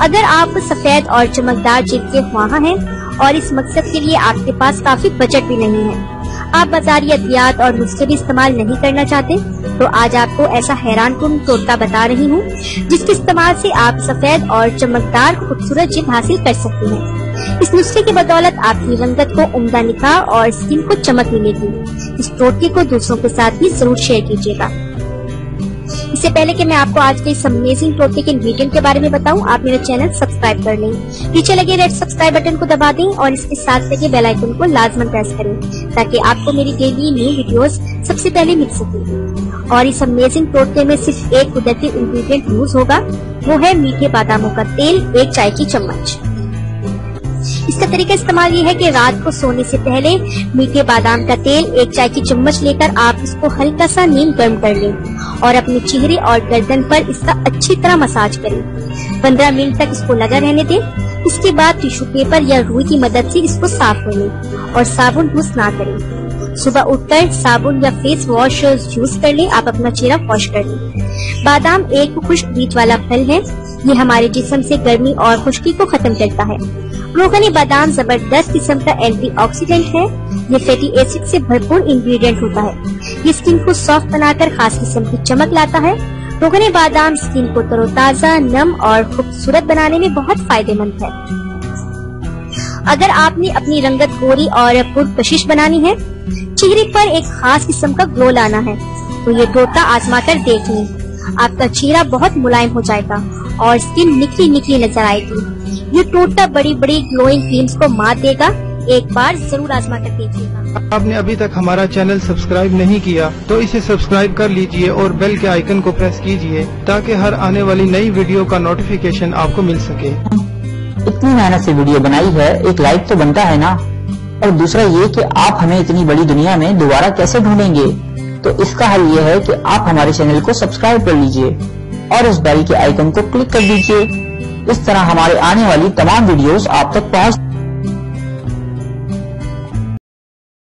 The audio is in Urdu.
اگر آپ سفید اور چمکدار جلد کے خواہاں ہیں اور اس مقصد کے لیے آپ کے پاس کافی بجٹ بھی نہیں ہے، آپ بازاری ادویات اور نسخے بھی استعمال نہیں کرنا چاہتے، تو آج آپ کو ایسا حیران کن ٹوٹکا بتا رہی ہوں جس کے استعمال سے آپ سفید اور چمکدار خوبصورت جلد حاصل کر سکتے ہیں۔ اس نسخے کی بدولت آپ کی رنگت کو عمدہ نکھار اور اسکن کو چمک ملے گی۔ اس ٹوٹکے کو دوسروں کے ساتھ بھی ضرور شیئر کیجیے گا۔ اس سے پہلے کہ میں آپ کو آج کے اس امیزنگ ٹوٹکے کے انگریڈینٹ کے بارے میں بتاؤں، آپ میرا چینل سبسکرائب کر لیں، نیچے لگے ریڈ سبسکرائب بٹن کو دبا دیں اور اس کے ساتھ لگے بیل آئیکن کو لازماً پریس کریں تاکہ آپ کو میری ڈیلی نیو ویڈیوز سب سے پہلے مل سکیں۔ اور اس امیزنگ ٹوٹکے میں صرف ایک قدرتی انگریڈینٹ یوز ہوگا، وہ ہے میٹھے باداموں کا تیل 1 چائے کی چمچ۔ اس کا طریقہ استعمال یہ ہے کہ رات کو سونے سے پہلے میٹھے بادام کا تیل 1 چائے کی چمچ لے کر آپ اس کو ہلکا سا نیم گرم کر لیں اور اپنے چہرے اور گردن پر اس کا اچھی طرح مساج کریں۔ 15 منٹ تک اس کو لگا رہنے دیں۔ اس کے بعد ٹیشو پیپر یا روئی کی مدد سے اس کو صاف کر لیں اور صابن یوز نہ کریں۔ صبح اٹھ کر صابن یا فیس واش یوز کر لیں، آپ اپنا چہرہ واش کر لیں۔ بادام ایک خشک بیج والا پھل ہے، یہ ہمارے جسم سے گرمی اور خشکی کو ختم کرتا ہے۔ روغن بادام زبردست قسم کا اینٹی آکسیڈنٹ ہے، یہ فیٹی ایسڈ سے بھرپور انگریڈینٹ ہوتا ہے، یہ اسکن کو سافٹ بنا کر خاص قسم کی چمک لاتا ہے۔ روغن بادام اسکن کو تر و تازہ، نم اور خوبصورت بنانے میں بہت فائدہ مند ہے۔ اگر آپ نے اپنی رنگت گوری اور پرکشش بنانی ہے، چہرے پر ایک خاص قسم کا گلو لانا ہے، تو یہ ٹوٹکا آزما کر دیکھ لیں۔ آپ کا چہرہ بہت ملائم ہو جائے گا اور اسکن نکلی نکلی نظر آئے گی۔ یہ ٹوٹکا بڑی بڑی گلوئنگ کریمز کو مات دے گا، ایک بار ضرور آزما کر دیکھیے گا۔ آپ نے ابھی تک ہمارا چینل سبسکرائب نہیں کیا تو اسے سبسکرائب کر لیجئے اور بیل کے آئیکن کو پریس کیجئے تاکہ ہر آنے والی نئی ویڈیو کا نوٹیفیکیشن آپ کو مل سکے۔ اتنی محنت سے ویڈیو بنائی ہے، ایک لائک تو بنتا ہے نا، اور دوسرا یہ کہ آپ ہمیں اتنی بڑی دنیا میں دوبارہ کیسے ڈھونڈیں گے؟ تو اس کا حل یہ ہے کہ آپ ہمارے چینل کو سبسکرائب کر لیجئے اور اس بیل کے آئیکن کو کلک کر دیجئے۔ اس طرح ہمارے آنے والی تمام ویڈیوز آپ تک پہنچ